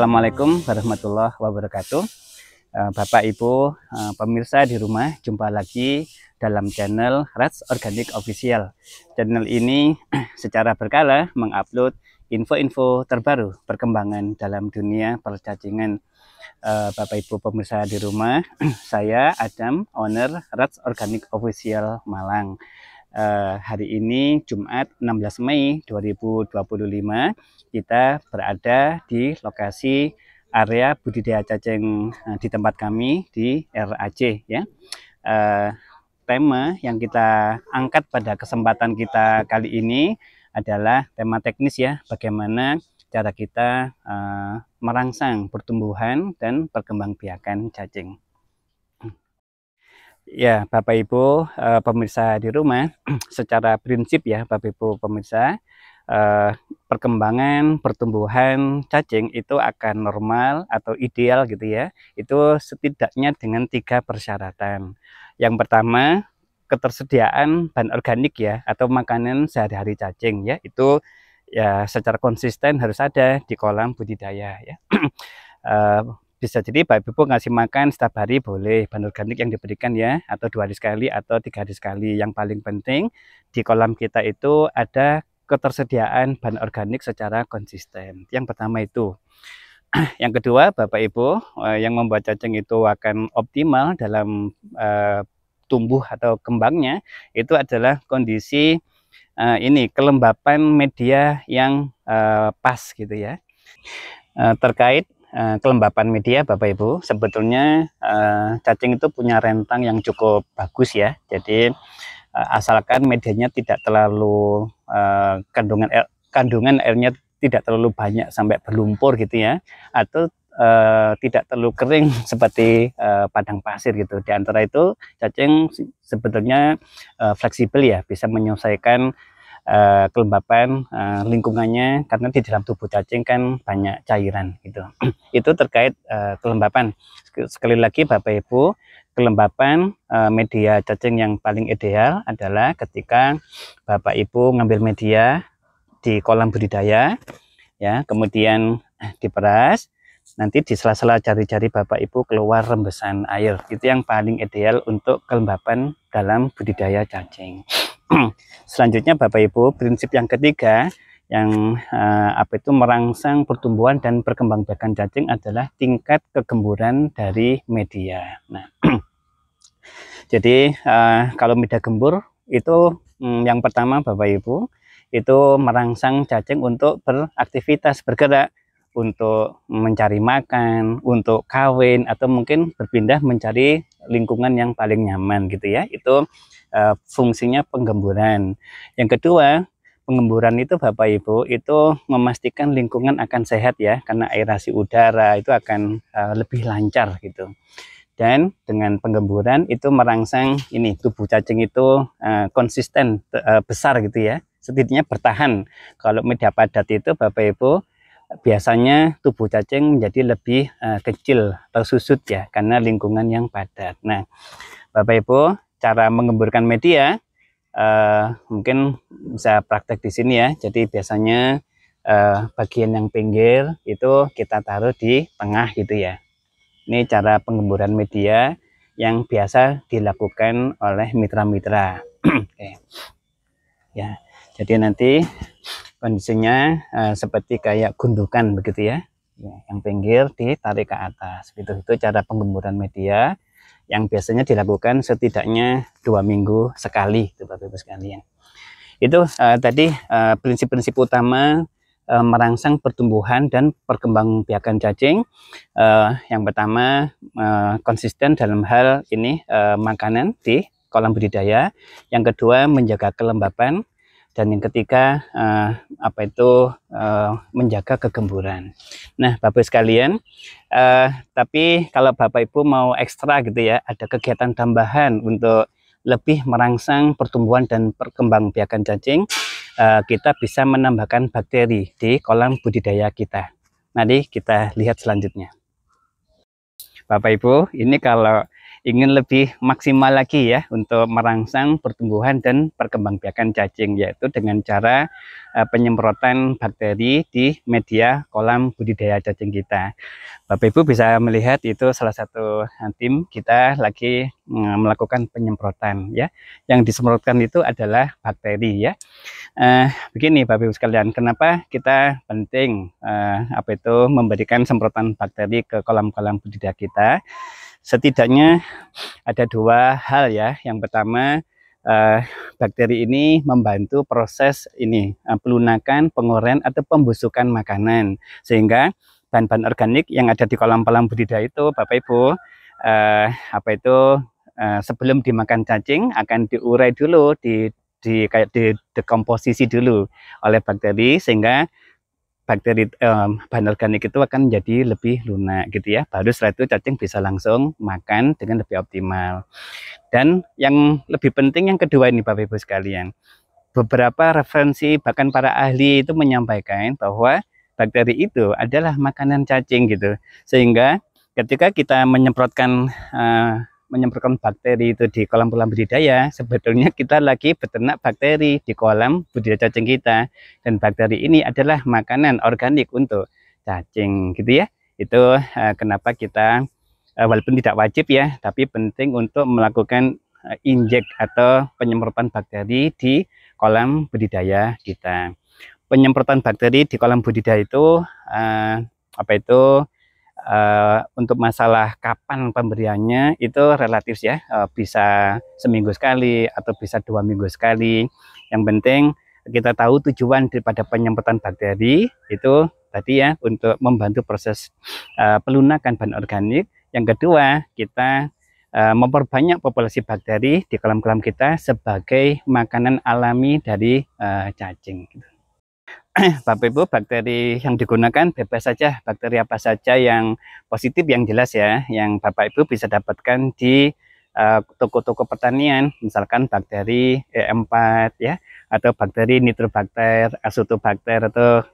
Assalamualaikum warahmatullahi wabarakatuh. Bapak Ibu pemirsa di rumah, jumpa lagi dalam channel Rats Organic Official. Channel ini secara berkala mengupload info-info terbaru perkembangan dalam dunia percacingan. Bapak Ibu pemirsa di rumah, saya Adam, owner Rats Organic Official Malang. Hari ini Jumat 16 Mei 2025 kita berada di lokasi area budidaya cacing di tempat kami di RAC ya. Tema yang kita angkat pada kesempatan kita kali ini adalah tema teknis ya, bagaimana cara kita merangsang pertumbuhan dan perkembangbiakan cacing. Ya, Bapak Ibu pemirsa di rumah, secara prinsip ya Bapak Ibu pemirsa, perkembangan pertumbuhan cacing itu akan normal atau ideal gitu ya, itu setidaknya dengan 3 persyaratan. Yang pertama, ketersediaan bahan organik ya, atau makanan sehari-hari cacing ya, itu ya secara konsisten harus ada di kolam budidaya ya. Bisa jadi Bapak Ibu ngasih makan setiap hari boleh bahan organik yang diberikan ya, atau 2 hari sekali atau 3 hari sekali. Yang paling penting di kolam kita itu ada ketersediaan bahan organik secara konsisten. Yang pertama itu. Yang kedua, Bapak Ibu yang membuat cacing itu akan optimal dalam tumbuh atau kembangnya, itu adalah kondisi ini kelembapan media yang pas gitu ya. Terkait kelembapan media Bapak Ibu, sebetulnya cacing itu punya rentang yang cukup bagus ya. Jadi asalkan medianya tidak terlalu kandungan airnya tidak terlalu banyak sampai berlumpur gitu ya, atau tidak terlalu kering seperti padang pasir gitu. Di antara itu cacing sebetulnya fleksibel ya, bisa menyesuaikan kelembapan lingkungannya, karena di dalam tubuh cacing kan banyak cairan gitu. Itu terkait kelembapan. Sekali lagi Bapak Ibu, kelembapan media cacing yang paling ideal adalah ketika Bapak Ibu ngambil media di kolam budidaya ya, kemudian diperas, nanti di sela-sela jari-jari Bapak Ibu keluar rembesan air. Itu yang paling ideal untuk kelembapan dalam budidaya cacing. Selanjutnya Bapak Ibu, prinsip yang ketiga yang merangsang pertumbuhan dan perkembangbiakan cacing adalah tingkat kegemburan dari media. Nah, jadi kalau media gembur itu yang pertama Bapak Ibu, itu merangsang cacing untuk beraktivitas, bergerak, untuk mencari makan, untuk kawin, atau mungkin berpindah mencari lingkungan yang paling nyaman gitu ya. Itu fungsinya penggemburan. Yang kedua, penggemburan itu Bapak Ibu itu memastikan lingkungan akan sehat ya, karena aerasi udara itu akan lebih lancar gitu. Dan dengan penggemburan itu merangsang ini tubuh cacing itu konsisten besar gitu ya, setidaknya bertahan. Kalau media padat itu Bapak Ibu biasanya tubuh cacing menjadi lebih kecil atau susut ya, karena lingkungan yang padat. Nah Bapak Ibu, cara mengemburkan media mungkin bisa praktek di sini ya. Jadi biasanya bagian yang pinggir itu kita taruh di tengah gitu ya. Ini cara pengemburan media yang biasa dilakukan oleh mitra-mitra. Oke. Ya, jadi nanti kondisinya seperti kayak gundukan begitu ya. Yang pinggir ditarik ke atas. Itu cara penggemburan media yang biasanya dilakukan setidaknya 2 minggu sekali, Bapak Ibu sekalian. Itu tadi prinsip-prinsip utama merangsang pertumbuhan dan perkembangbiakan cacing. Yang pertama, konsisten dalam hal ini makanan di kolam budidaya. Yang kedua, menjaga kelembapan. Dan yang ketiga menjaga kegemburan. Nah Bapak sekalian, tapi kalau Bapak Ibu mau ekstra gitu ya, ada kegiatan tambahan untuk lebih merangsang pertumbuhan dan perkembangbiakan cacing, kita bisa menambahkan bakteri di kolam budidaya kita. Nanti kita lihat selanjutnya. Bapak Ibu, ini kalau ingin lebih maksimal lagi ya untuk merangsang pertumbuhan dan perkembangbiakan cacing, yaitu dengan cara penyemprotan bakteri di media kolam budidaya cacing kita. Bapak Ibu bisa melihat itu salah satu tim kita lagi melakukan penyemprotan ya. Yang disemprotkan itu adalah bakteri ya. Begini Bapak Ibu sekalian, kenapa kita penting memberikan semprotan bakteri ke kolam-kolam budidaya kita? Setidaknya ada dua hal ya. Yang pertama, bakteri ini membantu proses ini pelunakan, penguraian atau pembusukan makanan, sehingga bahan-bahan organik yang ada di kolam-kolam budidaya itu Bapak Ibu sebelum dimakan cacing akan diurai dulu, kayak didekomposisi dulu oleh bakteri, sehingga bakteri bahan organik itu akan jadi lebih lunak gitu ya. Baru setelah itu cacing bisa langsung makan dengan lebih optimal. Dan yang lebih penting yang kedua ini Bapak Ibu sekalian, beberapa referensi bahkan para ahli itu menyampaikan bahwa bakteri itu adalah makanan cacing gitu, sehingga ketika kita menyemprotkan bakteri itu di kolam-kolam budidaya, sebetulnya kita lagi beternak bakteri di kolam budidaya cacing kita, dan bakteri ini adalah makanan organik untuk cacing gitu ya. Itu kenapa kita walaupun tidak wajib ya, tapi penting untuk melakukan injek atau penyemprotan bakteri di kolam budidaya kita. Penyemprotan bakteri di kolam budidaya itu untuk masalah kapan pemberiannya itu relatif ya, bisa seminggu sekali atau bisa 2 minggu sekali. Yang penting kita tahu tujuan daripada penyemprotan bakteri itu tadi ya, untuk membantu proses pelunakan bahan organik. Yang kedua, kita memperbanyak populasi bakteri di kolam-kolam kita sebagai makanan alami dari cacing. Bapak Ibu, bakteri yang digunakan bebas saja, bakteri apa saja yang positif yang jelas ya, yang Bapak Ibu bisa dapatkan di toko-toko pertanian, misalkan bakteri E4 ya, atau bakteri nitrobakter, azotobakter, atau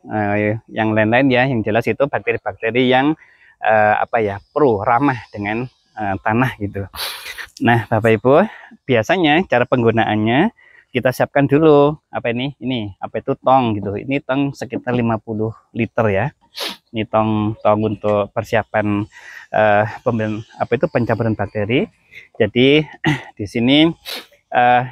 yang lain-lain ya. Yang jelas itu bakteri-bakteri yang pro, ramah dengan tanah gitu. Nah Bapak Ibu, biasanya cara penggunaannya kita siapkan dulu tong gitu. Ini tong sekitar 50 liter ya. Ini tong untuk persiapan pencampuran bakteri. Jadi di sini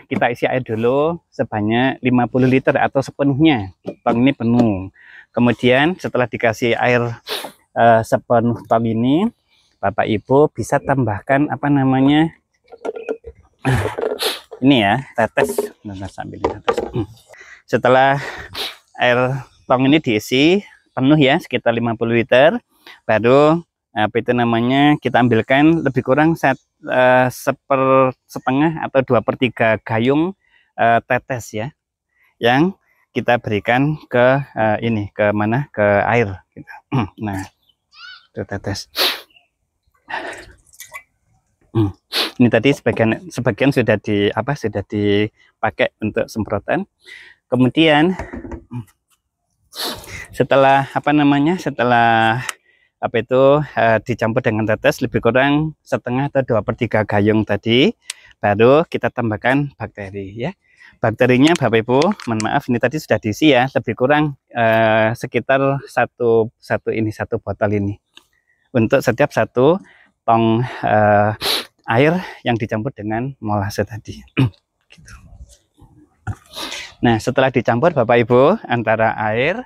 kita isi air dulu sebanyak 50 liter atau sepenuhnya. Tong ini penuh. Kemudian setelah dikasih air sepenuh tong ini, Bapak Ibu bisa tambahkan ini ya, tetes. Sambil tetes. Setelah air tong ini diisi penuh ya, sekitar 50 liter, baru kita ambilkan lebih kurang setengah atau 2/3 gayung tetes ya, yang kita berikan ke ke air gitu. Nah itu tetes. Ini tadi sebagian sudah dipakai untuk semprotan. Kemudian setelah dicampur dengan tetes lebih kurang setengah atau 2/3 gayung tadi, baru kita tambahkan bakteri ya. Bakterinya Bapak Ibu, mohon maaf, ini tadi sudah diisi ya, lebih kurang sekitar satu botol ini untuk setiap satu tong air yang dicampur dengan molase tadi. Gitu. Nah setelah dicampur Bapak Ibu antara air,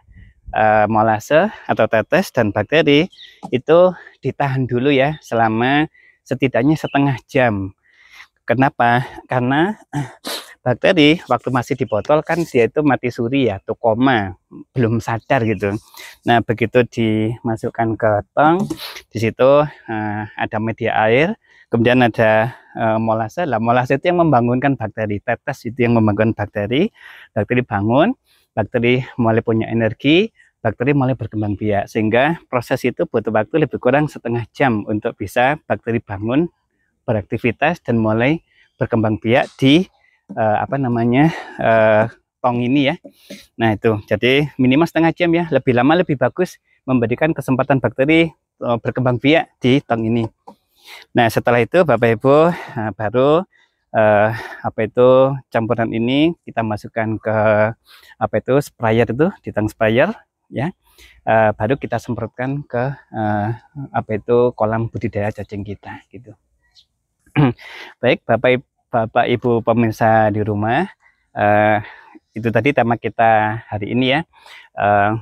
molase atau tetes dan bakteri, itu ditahan dulu ya selama setidaknya setengah jam. Kenapa? Karena bakteri waktu masih di botol kan dia itu mati suri ya, atau koma, belum sadar gitu. Nah begitu dimasukkan ke tong, di situ ada media air, kemudian ada molase. Lah molase itu yang membangunkan bakteri, tetes itu yang membangunkan bakteri. Bakteri bangun, bakteri mulai punya energi, bakteri mulai berkembang biak, sehingga proses itu butuh waktu lebih kurang setengah jam untuk bisa bakteri bangun, beraktivitas dan mulai berkembang biak di tong ini ya. Nah itu jadi minimal setengah jam ya, lebih lama lebih bagus, memberikan kesempatan bakteri berkembang biak di tong ini. Nah, setelah itu Bapak Ibu baru campuran ini kita masukkan ke sprayer itu, di tang sprayer ya. Baru kita semprotkan ke kolam budidaya cacing kita gitu. Baik Bapak Ibu pemirsa di rumah, itu tadi tema kita hari ini ya,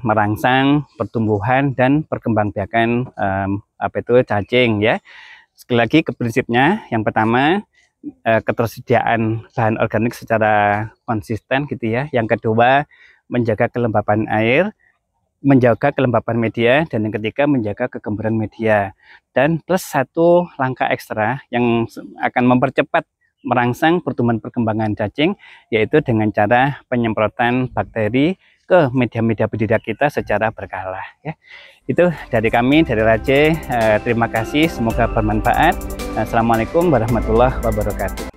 merangsang pertumbuhan dan perkembangbiakan cacing ya. Sekali lagi ke prinsipnya, yang pertama ketersediaan bahan organik secara konsisten gitu ya. Yang kedua, menjaga kelembapan air, menjaga kelembapan media, dan yang ketiga menjaga kegemburan media. Dan plus satu langkah ekstra yang akan mempercepat merangsang pertumbuhan perkembangan cacing, yaitu dengan cara penyemprotan bakteri ke media-media budidaya kita secara berkala ya. Itu dari kami, dari Raje. Terima kasih, semoga bermanfaat. Assalamualaikum warahmatullahi wabarakatuh.